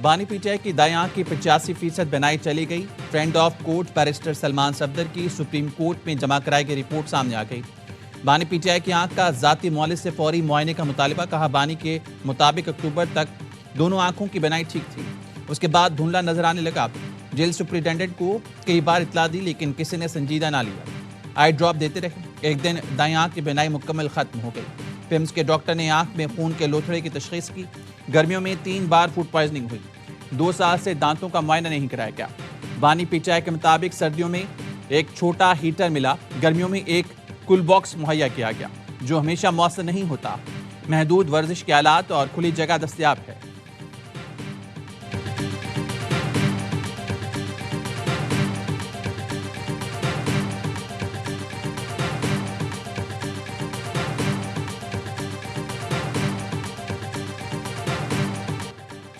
بانی P T I کی دائیں آنکھ کی 85% بینائی چلی گئی۔ Friend of court barrister Salman Safdar کی سپریم کورٹ میں جمع کرائی گئی رپورٹ سامنے آ گئی۔ بانی پی ٹی آئی کی آنکھ کا ذاتی معالج سے فوری معائنے کا مطالبہ، کہا بانی کے مطابق اکتوبر تک دونوں آنکھوں کی بینائی ٹھیک تھی، اس کے بعد دھندلا نظر آنے لگا۔ جیل سپرنٹینڈنٹ کو کئی بار اطلاع دی لیکن کسی نے سنجیدہ نہ لیا، آئی ڈراپ دیتے رہے۔ ایک دن دائیں آنکھ کی بینائی مکمل ختم ہو گئی۔ پیمز کے ڈاکٹر نے آنکھ میں خون کے لوتھڑے کی تشخیص کی۔ گرمیوں میں 3 بار فوڈ پوائزننگ ہوئی۔ 2 سال سے دانتوں کا معائنہ نہیں کرایا گیا۔ بانی پی ٹی آئی کے مطابق سردیوں میں ایک چھوٹا ہیٹر ملا، گرمیوں میں ایک کول باکس مہیا کیا گیا جو ہمیشہ مؤثر نہیں ہوتا۔ محدود ورزش کے آلات اور کھلی جگہ دستیاب ہے۔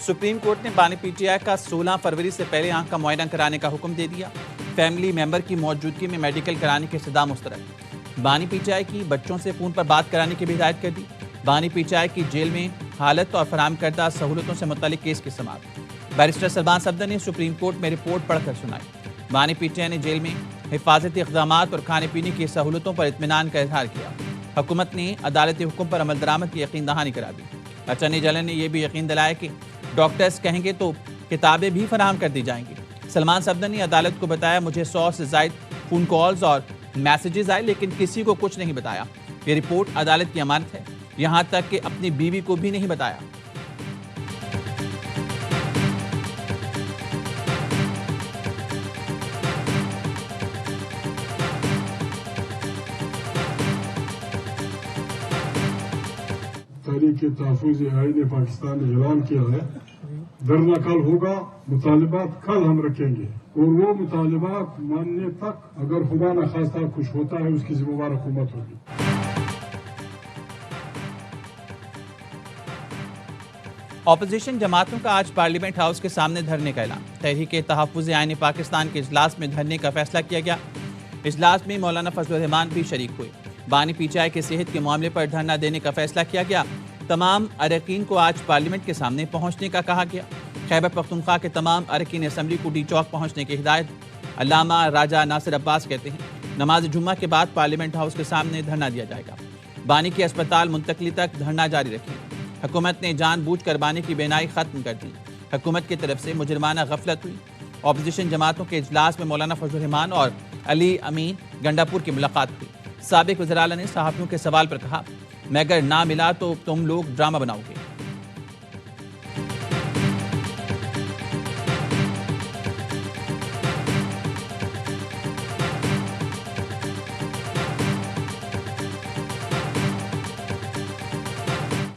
سپریم کورٹ نے بانی پی ٹی آئی کا 16 فروری سے پہلے آنکھ کا معائنہ کرانے کا حکم دے دیا۔ فیملی ممبر کی موجودگی میں میڈیکل کرانے کی استدعا مسترد۔ بانی پی ٹی آئی کی بچوں سے فون پر بات کرانے کی بھی ہدایت کر دی۔ بانی پی ٹی آئی کی جیل میں حالت اور فراہم کردہ سہولتوں سے متعلق کیس کی سماعت۔ بیرسٹر سلمان صفدر نے سپریم کورٹ میں رپورٹ پڑھ کر سنائی۔ بانی پی ٹی آئی نے جیل میں حفاظتی اقدامات اور کھانے پینے کی سہولتوں پر اطمینان کا اظہار کیا۔ حکومت نے عدالتی حکم پر عمل درآمد کی یقین دہانی کرا دی۔ اٹارنی جنرل نے یہ بھی یقین دلایا کہ ڈاکٹرز کہیں گے تو کتابیں بھی فراہم کر دی جائیں گی۔ سلمان صفدر نے عدالت کو بتایا، مجھے 100 سے زائد فون کالز اور میسیجز آئے لیکن کسی کو کچھ نہیں بتایا۔ یہ رپورٹ عدالت کی امانت ہے، یہاں تک کہ اپنی بیوی کو بھی نہیں بتایا۔ تحریک تحفظ آئین پاکستان نے اعلان کیا ہے، دھرنا کل ہوگا، مطالبات کل ہم رکھیں گے اور وہ مطالبات ماننے تک اگر خدا نخواستہ کچھ ہوتا ہے اس کی ذمہ دار حکومت ہوگی۔ اپوزیشن جماعتوں کا آج پارلیمنٹ ہاؤس کے سامنے دھرنے کا اعلان۔ تحریک تحفظ آئین پاکستان کے اجلاس میں دھرنے کا فیصلہ کیا گیا۔ اجلاس میں مولانا فضل الرحمان بھی شریک ہوئے۔ بانی پی ٹی آئی کے صحت کے معاملے پر دھرنا دینے کا فیصلہ کیا گیا۔ تمام اراکین کو آج پارلیمنٹ کے سامنے پہنچنے کا کہا گیا۔ خیبر پختونخوا کے تمام اراکین اسمبلی کو ڈی چوک پہنچنے کی ہدایت۔ علامہ راجہ ناصر عباس کہتے ہیں، نماز جمعہ کے بعد پارلیمنٹ ہاؤس کے سامنے دھرنا دیا جائے گا۔ بانی کی اسپتال منتقلی تک دھرنا جاری رکھیں۔ حکومت نے جان بوجھ کر بانی کی بینائی ختم کر دی۔ حکومت کی طرف سے مجرمانہ غفلت ہوئی۔ اپوزیشن جماعتوں کے اجلاس میں مولانا فضل الرحمان اور علی امین گنڈاپور کی ملاقات ہوئی۔ سابق وزیر اعلیٰ نے صحافیوں کے سوال پر کہا، میں اگر نہ ملا تو تم لوگ ڈرامہ بناؤ گے۔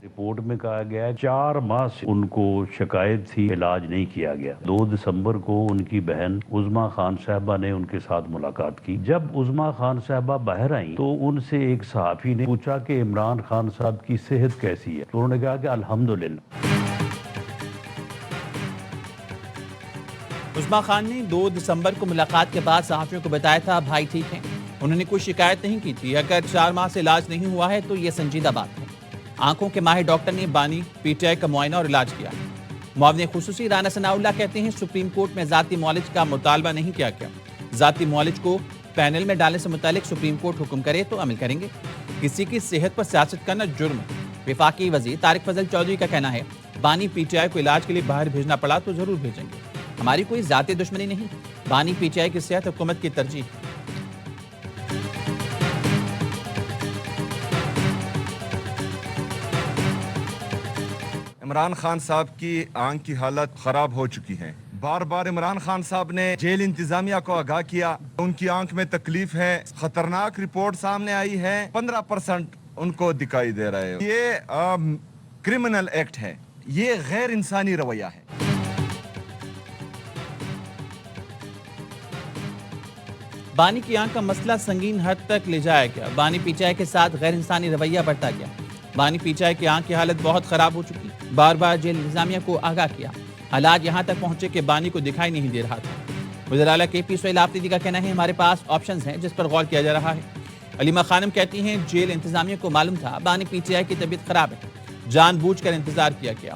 رپورٹ میں کہا گیا ہے 4 ماہ سے ان کو شکایت تھی، علاج نہیں کیا گیا۔ 2 دسمبر کو ان کی بہن عظمیٰ خان صاحبہ نے ان کے ساتھ ملاقات کی۔ جب عظمیٰ خان صاحبہ باہر آئیں تو ان سے ایک صحافی نے پوچھا کہ عمران خان صاحب کی صحت کیسی ہے، تو انہوں نے کہا کہ الحمدللہ۔ عظمیٰ خان نے 2 دسمبر کو ملاقات کے بعد صحافیوں کو بتایا تھا بھائی ٹھیک ہیں، انہوں نے کوئی شکایت نہیں کی تھی۔ اگر 4 ماہ سے علاج نہیں ہوا ہے تو یہ سنجیدہ بات ہے۔ آنکھوں کے ماہر ڈاکٹر نے بانی پی ٹی آئی کا معائنہ اور علاج کیا۔ معاون خصوصی رانا ثناء اللہ کہتے ہیں، سپریم کورٹ میں ذاتی معالج کا مطالبہ نہیں کیا گیا۔ ذاتی معالج کو پینل میں ڈالنے سے متعلق سپریم کورٹ حکم کرے تو عمل کریں گے۔ کسی کی صحت پر سیاست کرنا جرم ہے۔ وفاقی وزیر طارق فضل چودھری کا کہنا ہے، بانی پی ٹی آئی کو علاج کے لیے باہر بھیجنا پڑا تو ضرور بھیجیں گے، ہماری کوئی ذاتی دشمنی نہیں۔ بانی پی ٹی آئی کی صحت حکومت کی ترجیح ہے۔ عمران خان صاحب کی آنکھ کی حالت خراب ہو چکی ہے۔ بار بار عمران خان صاحب نے جیل انتظامیہ کو آگاہ کیا، ان کی آنکھ میں تکلیف ہے، خطرناک رپورٹ سامنے آئی ہے، 15% ان کو دکھائی دے رہا ہے۔ یہ کرمنل ایکٹ ہے، یہ غیر انسانی رویہ ہے۔ بانی کی آنکھ کا مسئلہ سنگین حد تک لے جایا گیا۔ بانی پی ٹی آئی کے ساتھ غیر انسانی رویہ برتا گیا۔ بانی پی ٹی آئی کی آنکھ کی حالت بہت خراب ہو چکی، بار بار جیل انتظامیہ کو آگاہ کیا۔ حالات یہاں تک پہنچے کہ بانی کو دکھائی نہیں دے رہا تھا۔ وزیر اعلیٰ کے پی سہیل آفریدی کا کہنا ہے، ہمارے پاس آپشنز ہیں جس پر غور کیا جا رہا ہے۔ علیمہ خانم کہتی ہیں، جیل انتظامیہ کو معلوم تھا بانی پی ٹی آئی کی طبیعت خراب ہے، جان بوجھ کر انتظار کیا گیا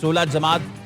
16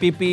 PP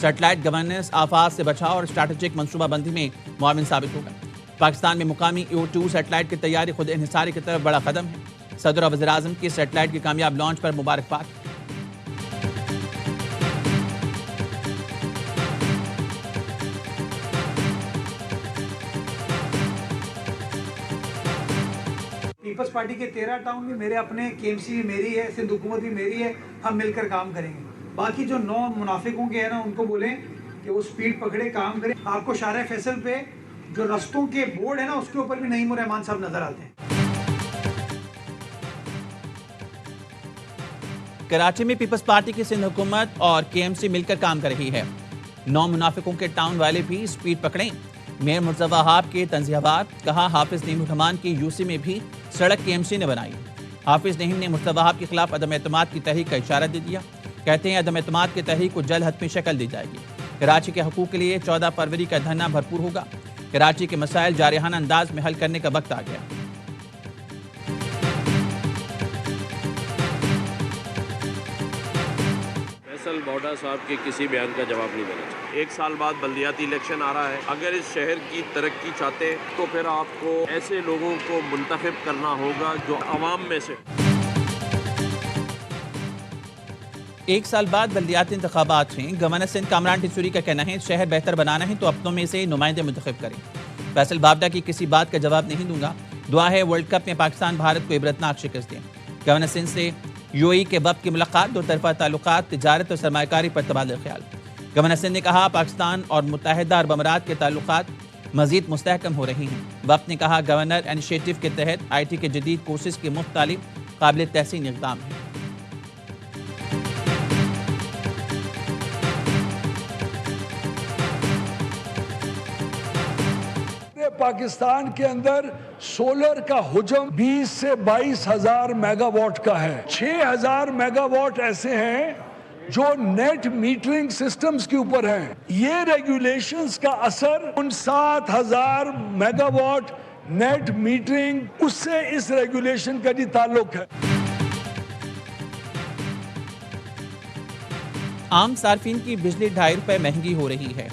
سیٹلائٹ گورننس آفات سے بچاؤ اور اسٹریٹجک منصوبہ بندی میں معاون ثابت ہوگا۔ پاکستان میں مقامی EO2 سیٹلائٹ کی تیاری خود انحصاری کی طرف بڑا قدم ہے۔ صدر اور وزیر اعظم کی سیٹلائٹ کی کامیاب لانچ پر مبارکباد۔ پیپلز پارٹی کے 13 ٹاؤن بھی میرے اپنے، KMC بھی میری ہے، سندھ حکومت بھی میری ہے، ہم مل کر کام کریں گے۔ باقی جو 9 منافقوں کے ہیں نا، ان کو بولیں کہ وہ سپیڈ پکڑے، کام کریں۔ آپ کو شارع فیصل پہ جو رستوں کے بورڈ ہے نا، اس کے اوپر بھی نعیم الرحمان صاحب نظر آتے ہیں۔ کراچی میں پیپلز پارٹی کی سندھ حکومت اور KMC مل کر کام کر رہی ہے۔ 9 منافقوں کے ٹاؤن والے بھی سپیڈ پکڑیں۔ میئر مرتضی وہاب کے تنزیہات، کہا حافظ نعیم الرحمان کی UC میں بھی سڑک KMC نے بنائی۔ حافظ نعیم نے مرتضی وہاب کے خلاف عدم اعتماد کی تحریک کا اشارہ دے دیا۔ کہتے ہیں عدم اعتماد کی تحریک کو جلد حتمی شکل دی جائے گی۔ کراچی کے حقوق کے لیے 14 فروری کا دھرنا بھرپور ہوگا۔ کراچی کے مسائل جارحانہ انداز میں حل کرنے کا وقت آ گیا۔ فیصل بوڈا صاحب کے کسی بیان کا جواب نہیں دینا چاہیے۔ 1 سال بعد بلدیاتی الیکشن آ رہا ہے، اگر اس شہر کی ترقی چاہتے ہیں تو پھر آپ کو ایسے لوگوں کو منتخب کرنا ہوگا جو عوام میں سے۔ 1 سال بعد بلدیاتی انتخابات ہیں۔ گورنر سندھ کامران ٹیسوری کا کہنا ہے شہر بہتر بنانا ہے تو اپنوں میں سے نمائندے منتخب کریں۔ فیصل بابڈا کی کسی بات کا جواب نہیں دوں گا، دعا ہے ورلڈ کپ میں پاکستان بھارت کو عبرتناک شکست دیں۔ گورنر سندھ سے UAE کے وفد کی ملاقات، 2 طرفہ تعلقات، تجارت اور سرمایہ کاری پر تبادلہ خیال۔ گورنر سندھ نے کہا پاکستان اور متحدہ عرب امارات کے تعلقات مزید مستحکم ہو رہی ہیں۔ وفد نے کہا گورنر انیشیٹو کے تحت IT کے جدید کورسز کی مفت تعلیم قابل تحسین اقدام ہے۔ پاکستان کے اندر سولر کا حجم 20 سے 22 ہزار میگا واٹ کا ہے۔ 6,000 میگا واٹ ایسے ہیں جو نیٹ میٹرنگ سسٹمز کے اوپر ہیں۔ یہ ریگولیشنز کا اثر ان 7,000 میگا واٹ نیٹ میٹرنگ، اس سے اس ریگولیشن کا جی تعلق ہے۔ عام صارفین کی بجلی 2.5 روپے مہنگی ہو رہی ہے۔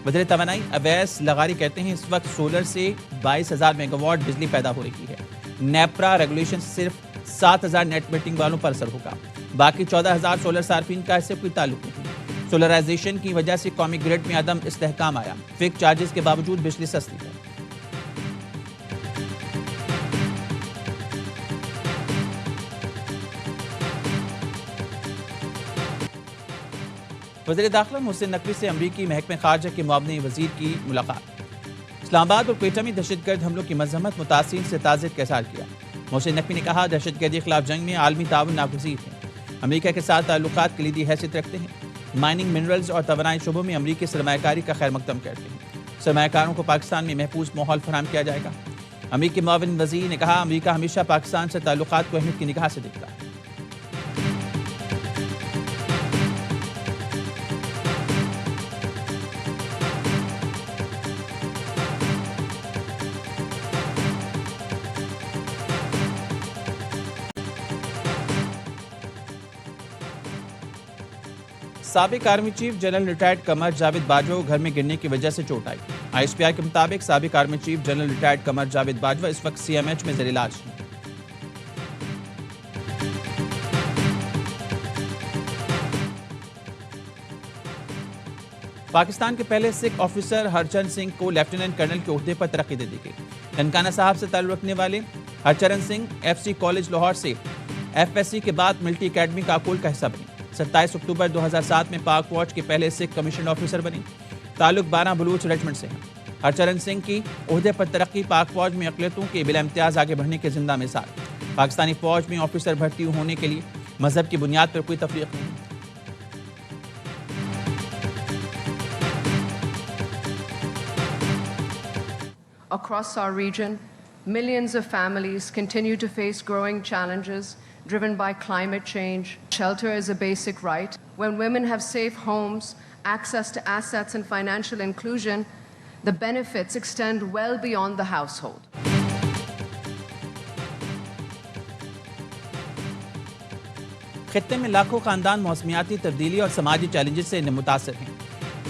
وزیر توانائی اویس لغاری کہتے ہیں اس وقت سولر سے 22,000 میگا واٹ بجلی پیدا ہو رہی ہے۔ نیپرا ریگولیشن صرف 7,000 نیٹ میٹنگ والوں پر اثر ہوگا، باقی 14,000 سولر صارفین کا اس سے کوئی تعلق نہیں۔ سولرائزیشن کی وجہ سے قومی گرڈ میں عدم استحکام آیا، فکس چارجز کے باوجود بجلی سستی ہے۔ وزیر داخلہ محسن نقوی سے امریکی محکمہ خارجہ کے معاون وزیر کی ملاقات۔ اسلام آباد اور کوئٹہ میں دہشت گرد حملوں کی مذمت، متاثرین سے تعزیت کا اظہار کیا۔ محسن نقوی نے کہا دہشت گردی کے خلاف جنگ میں عالمی تعاون ناگزیر ہے۔ امریکہ کے ساتھ تعلقات کلیدی حیثیت رکھتے ہیں۔ مائننگ، منرلز اور توانائی شعبوں میں امریکی سرمایہ کاری کا خیر مقدم کرتے ہیں۔ سرمایہ کاروں کو پاکستان میں محفوظ ماحول فراہم کیا جائے گا۔ امریکی معاون وزیر نے کہا امریکہ ہمیشہ پاکستان سے تعلقات کو اہمیت کی نگاہ سے دیکھتا ہے۔ سابق army chief general retired Qamar Javed Bajwa کو گھر میں گرنے کی وجہ سے چوٹ آئی۔ ISPI کے مطابق سابق army chief general retired Qamar Javed Bajwa اس وقت CMH میں زیر علاج ہیں۔ پاکستان کے پہلے سکھ آفیسر ہرچرن سنگھ کو لیفٹیننٹ کرنل کے عہدے پر ترقی دے دی گئی۔ ننکانہ صاحب سے تعلق رکھنے والے ہرچرن سنگھ FC کالج لاہور سے FSC کے بعد ملٹری اکیڈمی کاکول کا حصہ بنے۔ 27 اکتوبر 2007 میں پاک فوج کے پہلے سکھ کمیشنڈ آفیسر بنے۔ تعلق 12 بلوچ ریجمنٹ سے ہیں۔ ہرچرن سنگھ کی عہدے پر ترقی پاک فوج میں اقلیتوں کے بلا امتیاز آگے بڑھنے کے زندہ مثال۔ پاکستانی فوج میں آفیسر بھرتی ہونے کے لیے مذہب کی بنیاد پر کوئی تفریق نہیں۔ Across our region, millions of families continue to face growing challenges driven by climate change. Shelter is a basic right. When women have safe homes, access to assets and financial inclusion, the benefits extend well beyond the household. خطے میں لاکھوں خاندان موسمیاتی تبدیلی اور سماجی challenges سے متاثر ہیں۔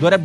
$2